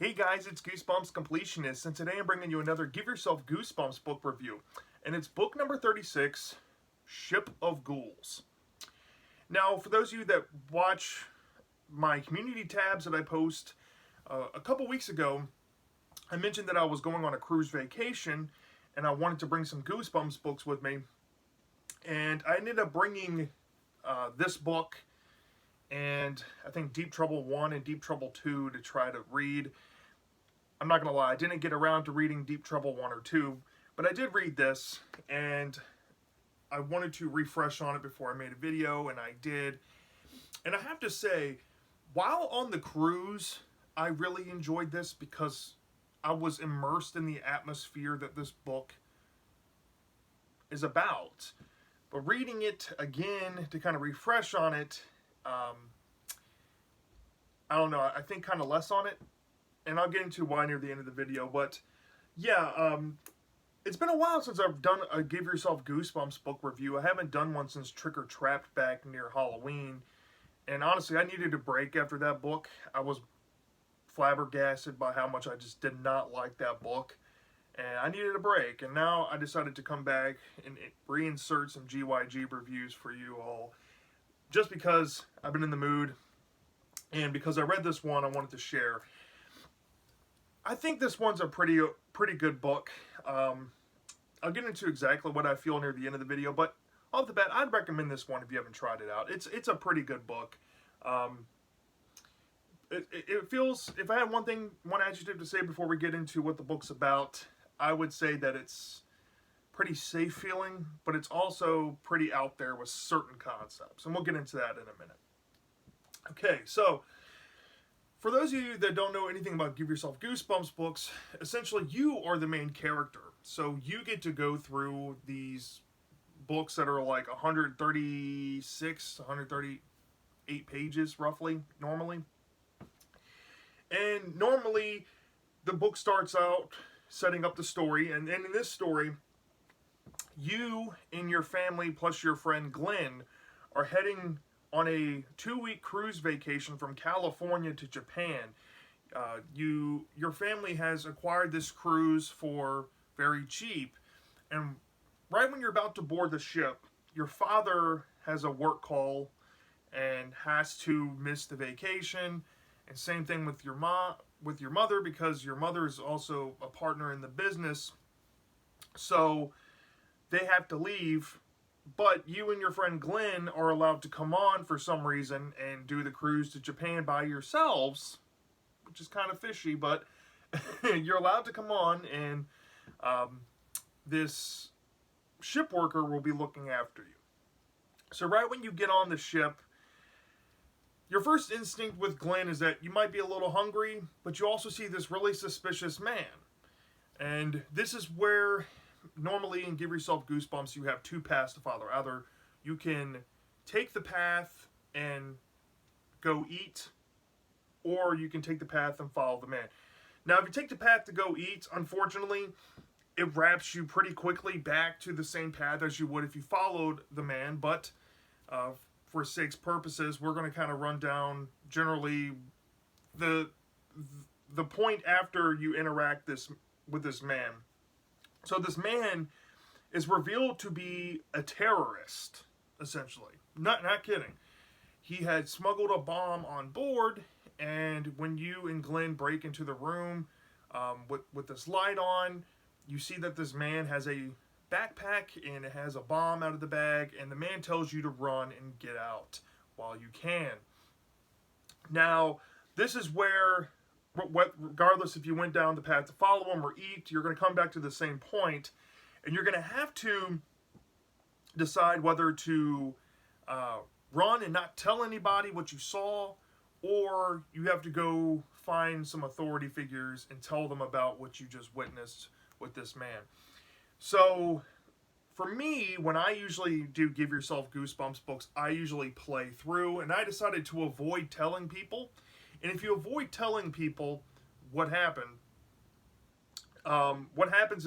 Hey guys, it's Goosebumps Completionist, and today I'm bringing you another Give Yourself Goosebumps book review. And it's book number 36, Ship of Ghouls. Now, for those of you that watch my community tabs that I post, a couple weeks ago, I mentioned that I was going on a cruise vacation, and I wanted to bring some Goosebumps books with me. And I ended up bringing this book, and I think Deep Trouble 1 and Deep Trouble 2 to try to read. I'm not going to lie, I didn't get around to reading Deep Trouble 1 or 2, but I did read this, and I wanted to refresh on it before I made a video, and I did. And I have to say, while on the cruise, I really enjoyed this because I was immersed in the atmosphere that this book is about. But reading it again to kind of refresh on it, I don't know, I think kind of less on it. And I'll get into why near the end of the video, but yeah, it's been a while since I've done a Give Yourself Goosebumps book review. I haven't done one since Trick or Trapped back near Halloween, and honestly, I needed a break after that book. I was flabbergasted by how much I just did not like that book, and I needed a break, and now I decided to come back and reinsert some GYG reviews for you all, just because I've been in the mood, and because I read this one, I wanted to share. I think this one's a pretty good book. I'll get into exactly what I feel near the end of the video, but off the bat, I'd recommend this one if you haven't tried it out. It's a pretty good book. It feels, if I had one adjective to say before we get into what the book's about, I would say that it's pretty safe feeling, but it's also pretty out there with certain concepts, and we'll get into that in a minute. Okay, so for those of you that don't know anything about Give Yourself Goosebumps books, essentially you are the main character. So you get to go through these books that are like 136, 138 pages roughly, normally. And normally the book starts out setting up the story, and in this story, you and your family plus your friend Glenn are heading on a 2-week cruise vacation from California to Japan. Your family has acquired this cruise for very cheap, and right when you're about to board the ship, your father has a work call and has to miss the vacation. And same thing with your mother, because your mother is also a partner in the business, so they have to leave. But you and your friend Glenn are allowed to come on for some reason and do the cruise to Japan by yourselves, which is kind of fishy, but you're allowed to come on, and this ship worker will be looking after you. So right when you get on the ship, your first instinct with Glenn is that you might be a little hungry, but you also see this really suspicious man. And this is where normally in Give Yourself Goosebumps, you have two paths to follow. Either you can take the path and go eat, or you can take the path and follow the man. Now, if you take the path to go eat, unfortunately, it wraps you pretty quickly back to the same path as you would if you followed the man. But for sake's purposes, we're going to kind of run down generally the point after you interact with this man. So this man is revealed to be a terrorist, essentially. Not kidding. He had smuggled a bomb on board, and when you and Glenn break into the room with this light on, you see that this man has a backpack and it has a bomb out of the bag, and the man tells you to run and get out while you can. Now, this is where, regardless if you went down the path to follow him or eat, you're going to come back to the same point, and you're going to have to decide whether to run and not tell anybody what you saw, or you have to go find some authority figures and tell them about what you just witnessed with this man. So for me, when I usually do Give Yourself Goosebumps books, I usually play through, and I decided to avoid telling people. And if you avoid telling people what happens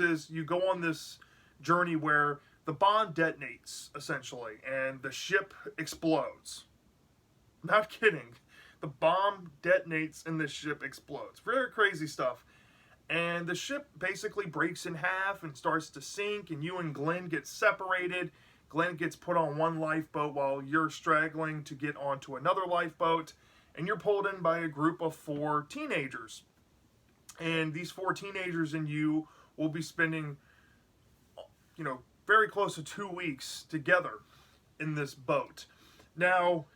is you go on this journey where the bomb detonates, essentially, and the ship explodes. Not kidding. the bomb detonates and the ship explodes. Very crazy stuff. And the ship basically breaks in half and starts to sink, and you and Glenn get separated. Glenn gets put on one lifeboat while you're straggling to get onto another lifeboat, and you're pulled in by a group of 4 teenagers. And these 4 teenagers and you will be spending, very close to 2 weeks together in this boat. Now,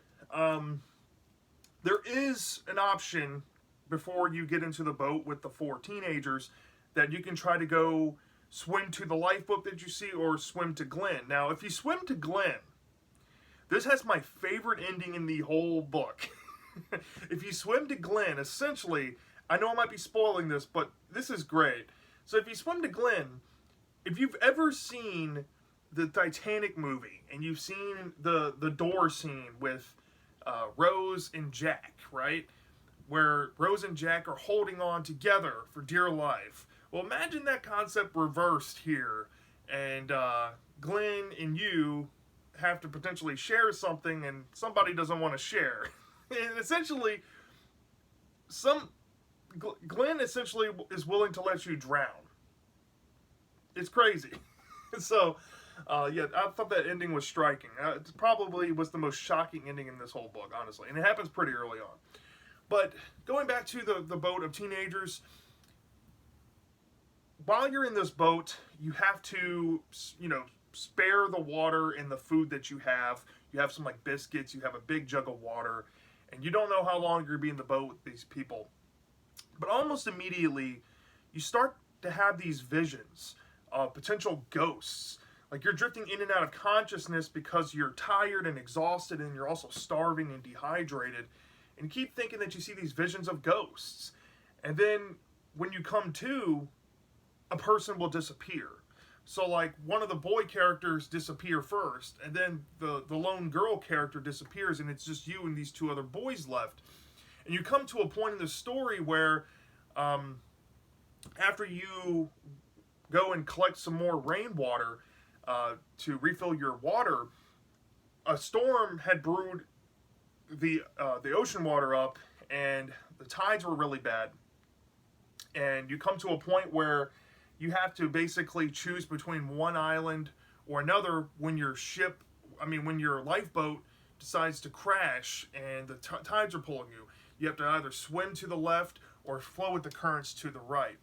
there is an option before you get into the boat with the 4 teenagers that you can try to go swim to the lifeboat that you see or swim to Glenn. Now, if you swim to Glenn, this has my favorite ending in the whole book. If you swim to Glenn, essentially, I know I might be spoiling this, but this is great. So if you swim to Glenn, if you've ever seen the Titanic movie and you've seen the door scene with Rose and Jack, right? Where Rose and Jack are holding on together for dear life. Well, imagine that concept reversed here, and Glenn and you have to potentially share something, and somebody doesn't want to share. And essentially, Glenn essentially is willing to let you drown. It's crazy. So, I thought that ending was striking. It probably was the most shocking ending in this whole book, honestly, and it happens pretty early on. But going back to the boat of teenagers, while you're in this boat, you have to, spare the water and the food that you have. You have some like biscuits, you have a big jug of water, and you don't know how long you're going to be in the boat with these people. But almost immediately, you start to have these visions of potential ghosts. Like you're drifting in and out of consciousness because you're tired and exhausted, and you're also starving and dehydrated. And you keep thinking that you see these visions of ghosts. And then when you come to, a person will disappear. So like one of the boy characters disappear first, and then the lone girl character disappears, and it's just you and these 2 other boys left. And you come to a point in the story where after you go and collect some more rainwater to refill your water, a storm had brewed the ocean water up, and the tides were really bad. And you come to a point where you have to basically choose between one island or another when your lifeboat decides to crash and the tides are pulling you. You have to either swim to the left or flow with the currents to the right.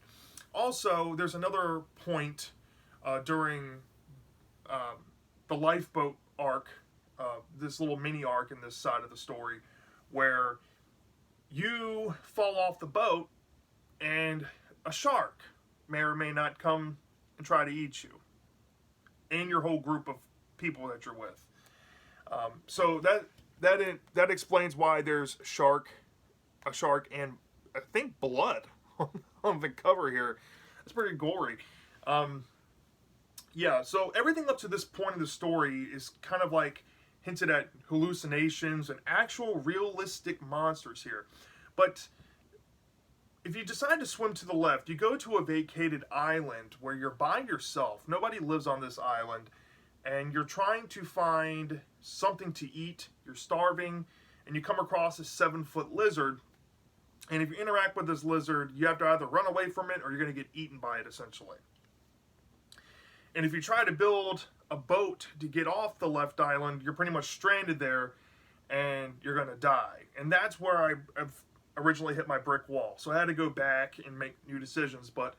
Also, there's another point during the lifeboat arc, this little mini arc in this side of the story, where you fall off the boat and a shark may or may not come and try to eat you and your whole group of people that you're with. So that explains why there's a shark and I think blood on the cover here. It's pretty gory. So everything up to this point in the story is kind of like hinted at hallucinations and actual realistic monsters here. But if you decide to swim to the left, you go to a vacated island where you're by yourself. Nobody lives on this island, and you're trying to find something to eat. You're starving, and you come across a 7-foot lizard. And if you interact with this lizard, you have to either run away from it or you're going to get eaten by it, essentially. And if you try to build a boat to get off the left island, you're pretty much stranded there, and you're going to die. And that's where I've originally hit my brick wall. So I had to go back and make new decisions, but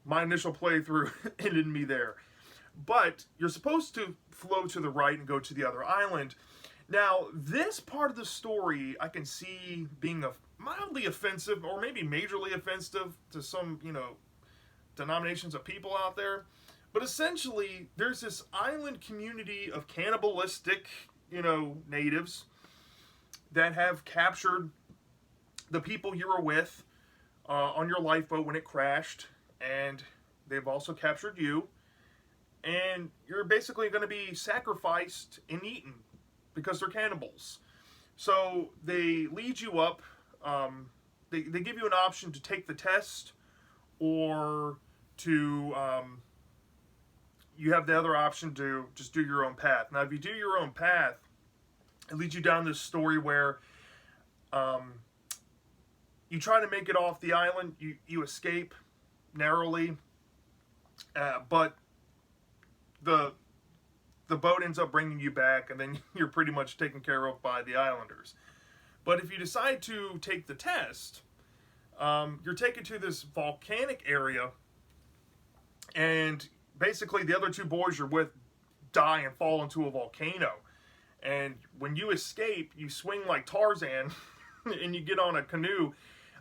my initial playthrough ended me there. But you're supposed to flow to the right and go to the other island. Now, this part of the story I can see being mildly offensive, or maybe majorly offensive to some, denominations of people out there. But essentially, there's this island community of cannibalistic, natives that have captured the people you were with on your lifeboat when it crashed, and they've also captured you, and you're basically going to be sacrificed and eaten because they're cannibals. So they lead you up. They give you an option to take the test, or to you have the other option to just do your own path. Now, if you do your own path, it leads you down this story where You try to make it off the island. You escape narrowly, but the the boat ends up bringing you back, and then you're pretty much taken care of by the islanders. But if you decide to take the test, you're taken to this volcanic area, and basically the other two boys you're with die and fall into a volcano. And when you escape, you swing like Tarzan, and you get on a canoe.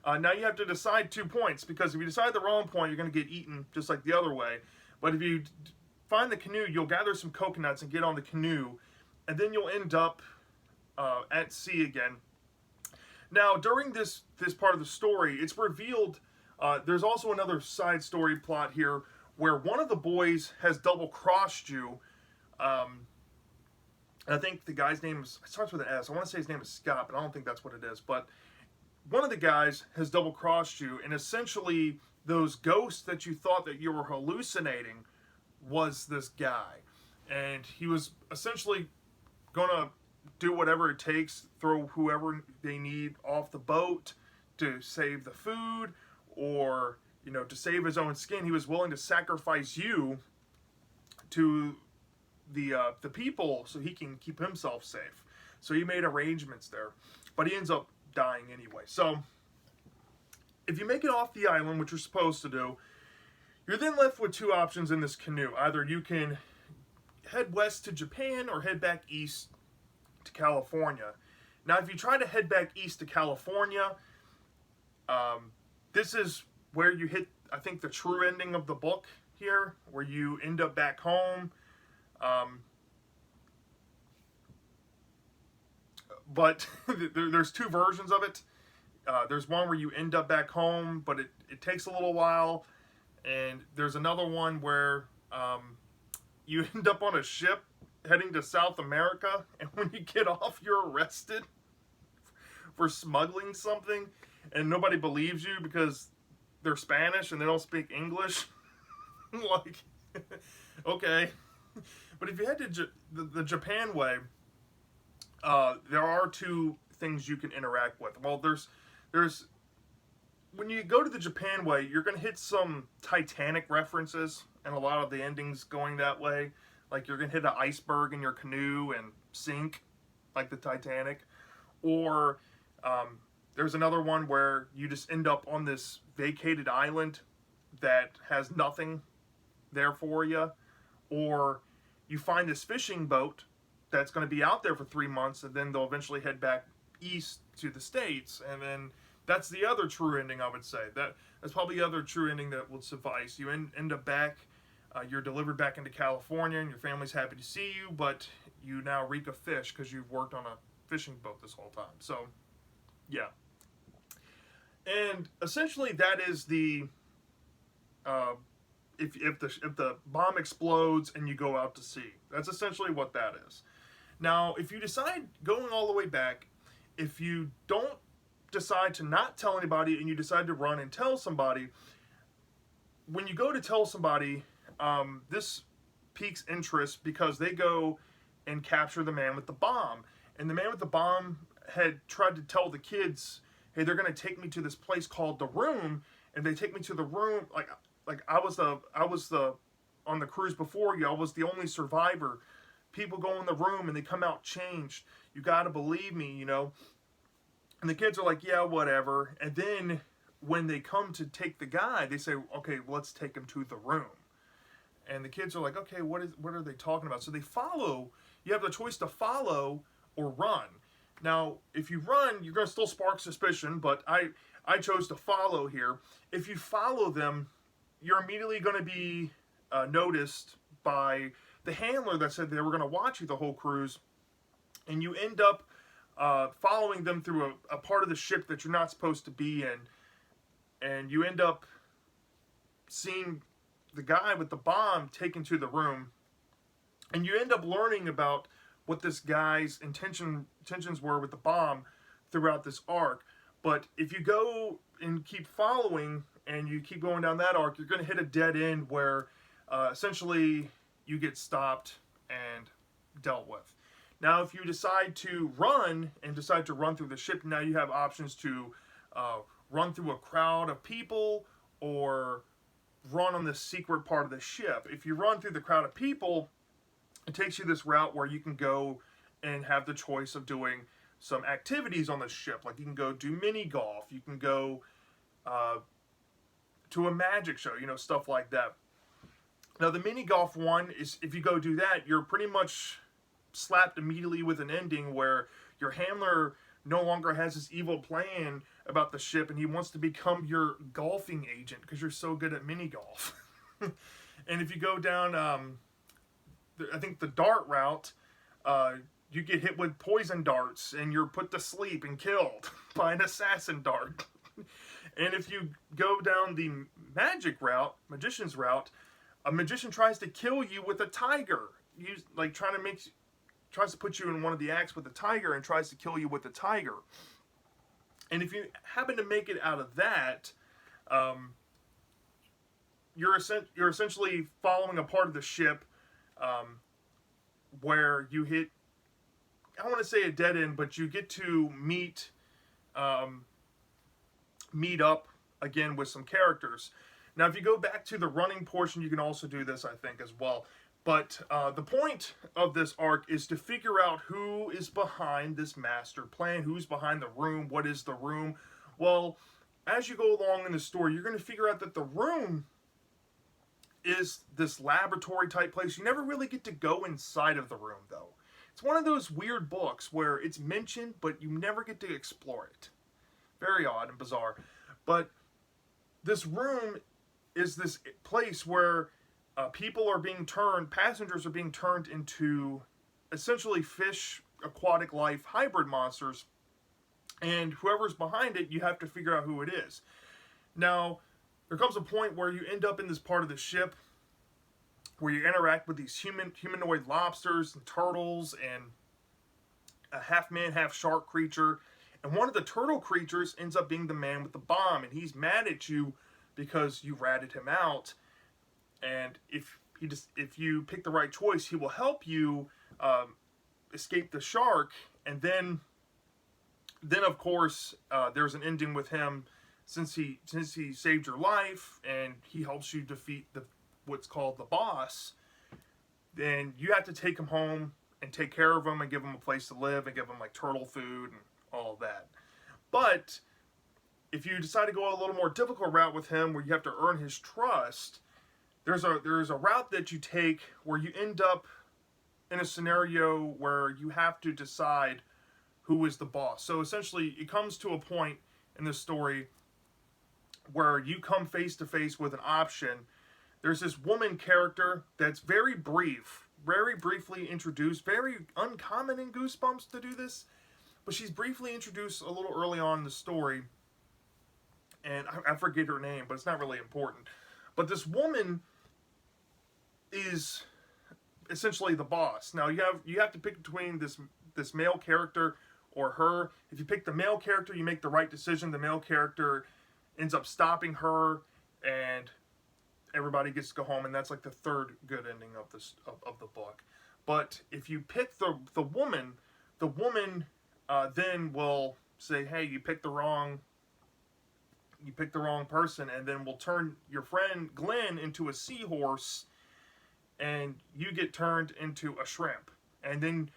Now you have to decide 2 points, because if you decide the wrong point, you're going to get eaten just like the other way. But if you find the canoe, you'll gather some coconuts and get on the canoe, and then you'll end up at sea again. Now, during this part of the story, it's revealed there's also another side story plot here where one of the boys has double-crossed you. I think the guy's name starts with an S. I want to say his name is Scott, but I don't think that's what it is. But one of the guys has double-crossed you, and essentially those ghosts that you thought that you were hallucinating was this guy. And he was essentially going to do whatever it takes, throw whoever they need off the boat to save the food, or, you know, to save his own skin. He was willing to sacrifice you to the people so he can keep himself safe. So he made arrangements there, but he ends up dying anyway. So if you make it off the island, which you're supposed to do, you're then left with 2 options in this canoe. Either you can head west to Japan or head back east to California. Now, if you try to head back east to California, this is where you hit, I think, the true ending of the book here, where you end up back home. But there's 2 versions of it. There's one where you end up back home, but it takes a little while. And there's another one where you end up on a ship heading to South America, and when you get off, you're arrested for smuggling something, and nobody believes you because they're Spanish and they don't speak English. Like, okay. But if you head to the Japan way, there are 2 things you can interact with. Well, there's when you go to the Japan way, you're going to hit some Titanic references, and a lot of the endings going that way. Like, you're going to hit an iceberg in your canoe and sink, like the Titanic. Or there's another one where you just end up on this vacated island that has nothing there for you. Or you find this fishing boat that's going to be out there for 3 months, and then they'll eventually head back east to the States. And then that's the other true ending, I would say. That's probably the other true ending that would suffice. You end up back, you're delivered back into California, and your family's happy to see you, but you now reek of fish because you've worked on a fishing boat this whole time. So, yeah. And essentially that is the... If the bomb explodes and you go out to sea. That's essentially what that is. Now, if you decide going all the way back, if you don't decide to not tell anybody and you decide to run and tell somebody, when you go to tell somebody, this piques interest because they go and capture the man with the bomb. And the man with the bomb had tried to tell the kids, hey, they're going to take me to this place called The Room, and they take me to the room, like I was on the cruise before you, I was the only survivor. People go in the room and they come out changed. You got to believe me, you know. And the kids are like, yeah, whatever. And then when they come to take the guy, they say, okay, well, let's take him to the room. And the kids are like, okay, what are they talking about? So they follow. You have the choice to follow or run. Now, if you run, you're going to still spark suspicion, but I chose to follow here. If you follow them, you're immediately going to be noticed by the handler that said they were going to watch you the whole cruise, and you end up following them through a part of the ship that you're not supposed to be in, and you end up seeing the guy with the bomb taken to the room, and you end up learning about what this guy's intentions were with the bomb throughout this arc. But if you go and keep following, and you keep going down that arc, you're going to hit a dead end where essentially you get stopped and dealt with. Now, if you decide to run and decide to run through the ship, now you have options to run through a crowd of people or run on the secret part of the ship. If you run through the crowd of people, it takes you this route where you can go and have the choice of doing some activities on the ship. Like you can go do mini golf, you can go to a magic show, stuff like that. Now, the mini golf one is, if you go do that, you're pretty much slapped immediately with an ending where your handler no longer has this evil plan about the ship and he wants to become your golfing agent because you're so good at mini golf. And if you go down, I think the dart route, you get hit with poison darts and you're put to sleep and killed by an assassin dart. And if you go down the magic route, magician's route, a magician tries to kill you with a tiger. Tries to put you in one of the acts with a tiger and tries to kill you with a tiger. And if you happen to make it out of that, you're essentially following a part of the ship where you hit, I don't want to say a dead end, but you get to meet up again with some characters. Now, if you go back to the running portion, you can also do this, I think, as well. But the point of this arc is to figure out who is behind this master plan, who's behind the room, what is the room. Well, as you go along in the story, you're going to figure out that the room is this laboratory type place. You never really get to go inside of the room, though. It's one of those weird books where it's mentioned, but you never get to explore it. Very odd and bizarre. But this room is this place where passengers are being turned into essentially fish, aquatic life, hybrid monsters. And whoever's behind it, you have to figure out who it is. Now, there comes a point where you end up in this part of the ship where you interact with these humanoid lobsters and turtles and a half-man, half-shark creature. And one of the turtle creatures ends up being the man with the bomb, and he's mad at you because you ratted him out. And if you pick the right choice, he will help you escape the shark. And then of course, there's an ending with him since he saved your life and he helps you defeat what's called the boss. Then you have to take him home and take care of him and give him a place to live and give him like turtle food and all of that. But if you decide to go a little more difficult route with him, where you have to earn his trust, there's a route that you take where you end up in a scenario where you have to decide who is the boss. So essentially, it comes to a point in the story where you come face to face with an option. There's this woman character that's very briefly introduced, very uncommon in Goosebumps to do this, but she's briefly introduced a little early on in the story, and I forget her name, but it's not really important. But this woman is essentially the boss. Now you have to pick between this male character or her. If you pick the male character, you make the right decision. The male character ends up stopping her, and everybody gets to go home, and that's like the third good ending of the book. But if you pick the woman then will say, "Hey, you picked the wrong person," and then will turn your friend Glenn into a seahorse, and you get turned into a shrimp. And then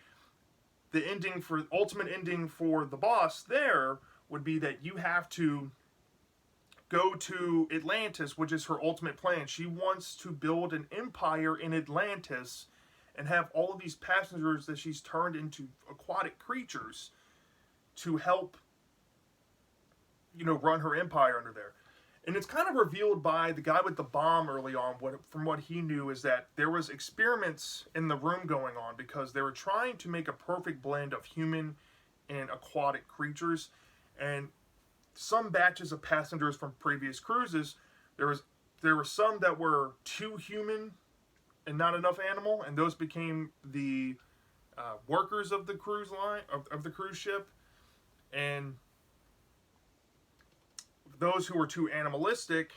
the ultimate ending for the boss there would be that you have to go to Atlantis, which is her ultimate plan. She wants to build an empire in Atlantis and have all of these passengers that she's turned into aquatic creatures to help, run her empire under there. And it's kind of revealed by the guy with the bomb early on, from what he knew, is that there was experiments in the room going on because they were trying to make a perfect blend of human and aquatic creatures. And some batches of passengers from previous cruises, there were some that were too human and not enough animal, and those became the workers of the cruise line, of the cruise ship. And those who were too animalistic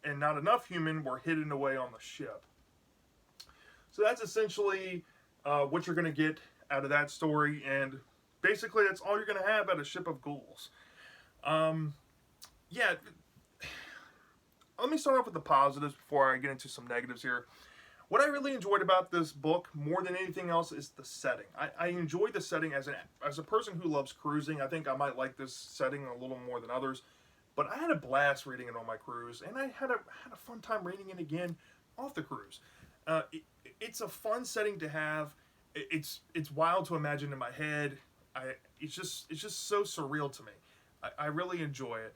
and not enough human were hidden away on the ship. So that's essentially what you're going to get out of that story, and basically that's all you're going to have at a Ship of Ghouls. Yeah, let me start off with the positives before I get into some negatives here. What I really enjoyed about this book more than anything else is the setting. I enjoy the setting as a person who loves cruising. I think I might like this setting a little more than others. But I had a blast reading it on my cruise, and I had a fun time reading it again off the cruise. It's a fun setting to have. It's wild to imagine in my head. It's just so surreal to me. I really enjoy it.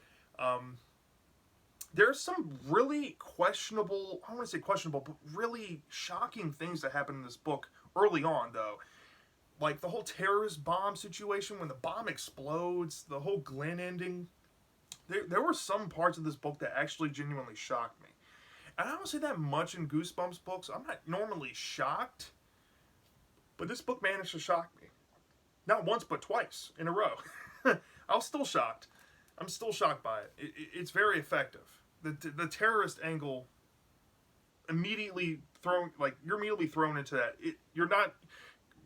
There's some really questionable, I don't want to say questionable, but really shocking things that happen in this book early on, though. Like the whole terrorist bomb situation, when the bomb explodes, the whole Glenn ending. There were some parts of this book that actually genuinely shocked me. And I don't say that much in Goosebumps books. I'm not normally shocked, but this book managed to shock me. Not once, but twice in a row. I was still shocked. I'm still shocked by it. It's very effective. The terrorist angle immediately you're immediately thrown into that. You're not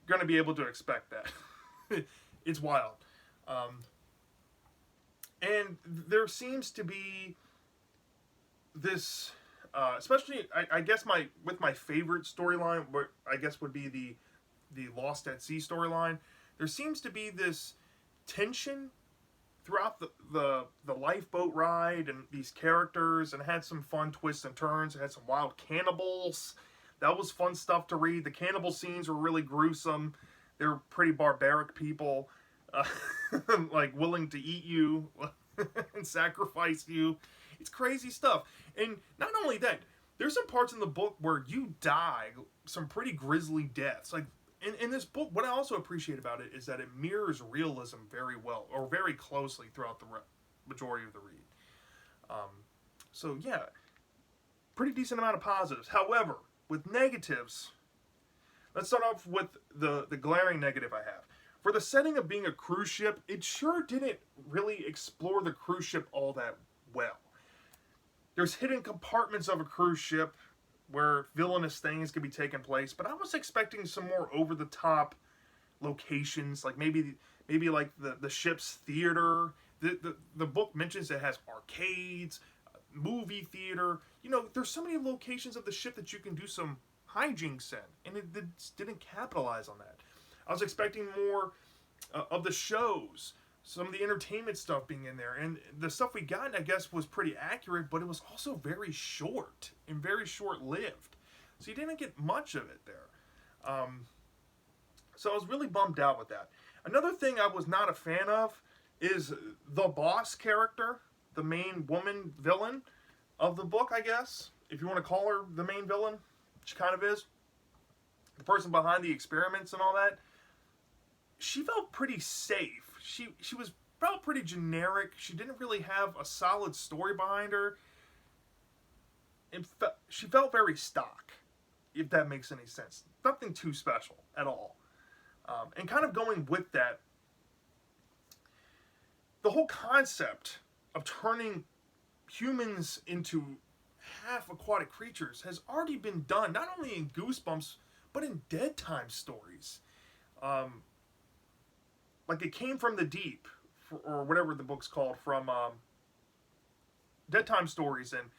going to be able to expect that. It's wild. And there seems to be this, especially I guess with my favorite storyline, what I guess would be the Lost at Sea storyline. There seems to be this tension throughout the lifeboat ride and these characters, and it had some fun twists and turns. It had some wild cannibals. That was fun stuff to read. The cannibal scenes were really gruesome. They were pretty barbaric people, like willing to eat you and sacrifice you. It's crazy stuff. And not only that, there's some parts in the book where you die some pretty grisly deaths. Like in this book, what I also appreciate about it is that it mirrors realism very well, or very closely throughout the majority of the read. So yeah, pretty decent amount of positives. However, with negatives, let's start off with the glaring negative I have. For the setting of being a cruise ship, it sure didn't really explore the cruise ship all that well. There's hidden compartments of a cruise ship where villainous things could be taking place, but I was expecting some more over-the-top locations, like maybe like the ship's theater. The book mentions it has arcades, movie theater. You know, there's so many locations of the ship that you can do some hijinks in, and it didn't capitalize on that. I was expecting more of the shows, some of the entertainment stuff being in there, and the stuff we got, I guess, was pretty accurate, but it was also very short and very short-lived, so you didn't get much of it there. So I was really bummed out with that. Another thing I was not a fan of is the boss character, the main woman villain of the book, I guess, if you want to call her the main villain. She kind of is. The person behind the experiments and all that. She felt pretty safe. She felt pretty generic. She didn't really have a solid story behind her. And she felt very stock, if that makes any sense. Nothing too special at all. And kind of going with that, the whole concept of turning humans into half aquatic creatures has already been done, not only in Goosebumps, but in Dead Time stories. Like It Came from the Deep, or whatever the book's called, from Dead Time stories. And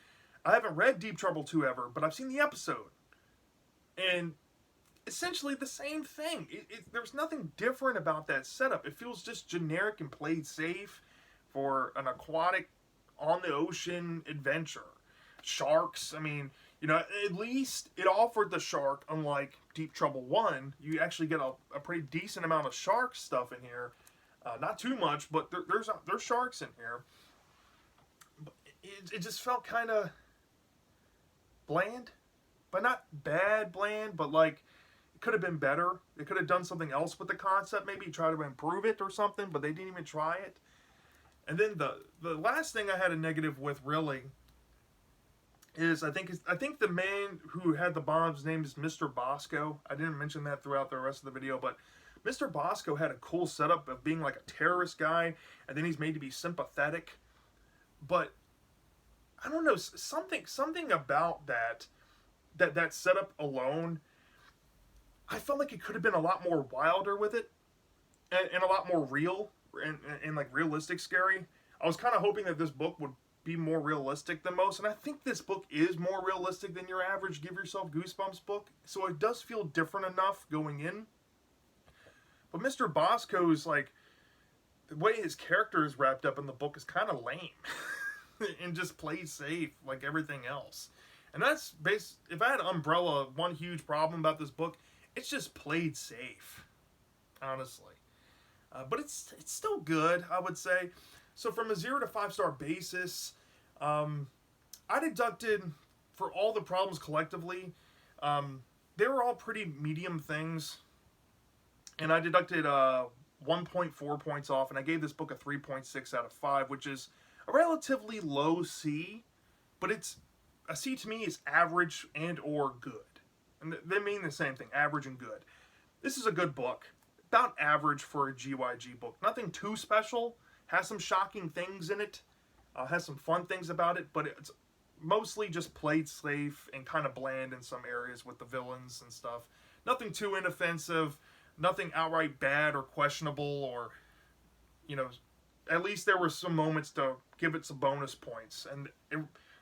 I haven't read Deep Trouble 2 ever, but I've seen the episode. And essentially the same thing. There's nothing different about that setup. It feels just generic and played safe for an aquatic, on the ocean adventure. Sharks, I mean, you know, at least it offered the shark, unlike Deep Trouble 1. You actually get a pretty decent amount of shark stuff in here. Not too much, but there's sharks in here. It just felt kind of bland, but not bad bland, but like it could have been better. They could have done something else with the concept, maybe try to improve it or something, but they didn't even try it. And then the last thing I had a negative with, really, is I think the man who had the bomb's name is Mr. Bosco. I didn't mention that throughout the rest of the video, but Mr. Bosco had a cool setup of being like a terrorist guy, and then he's made to be sympathetic. But I don't know, something about that setup alone I felt like it could have been a lot more wilder with it, and a lot more real, and like realistic scary. I was kind of hoping that this book would be more realistic than most, and I think this book is more realistic than your average Give Yourself Goosebumps book, so it does feel different enough going in. But Mr. Bosco's, like, the way his character is wrapped up in the book is kind of lame. And just plays safe like everything else. And that's if I had Umbrella, one huge problem about this book, it's just played safe, honestly. But it's still good, I would say. So from a 0 to 5-star basis, I deducted for all the problems collectively, they were all pretty medium things, and I deducted 1.4 points off, and I gave this book a 3.6 out of 5, which is a relatively low C, but it's a C to me is average and or good. And they mean the same thing, average and good. This is a good book, about average for a GYG book. Nothing too special, has some shocking things in it, has some fun things about it, but it's mostly just played safe and kind of bland in some areas with the villains and stuff. Nothing too inoffensive, nothing outright bad or questionable, or, you know, at least there were some moments to give it some bonus points, and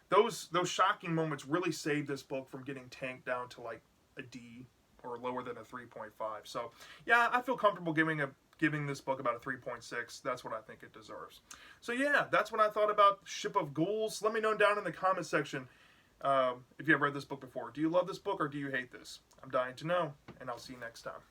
those shocking moments really saved this book from getting tanked down to like a D or lower than a 3.5. So yeah, I feel comfortable giving this book about a 3.6. That's what I think it deserves. So yeah, that's what I thought about Ship of Ghouls. Let me know down in the comment section if you have read this book before. Do you love this book or do you hate this? I'm dying to know, and I'll see you next time.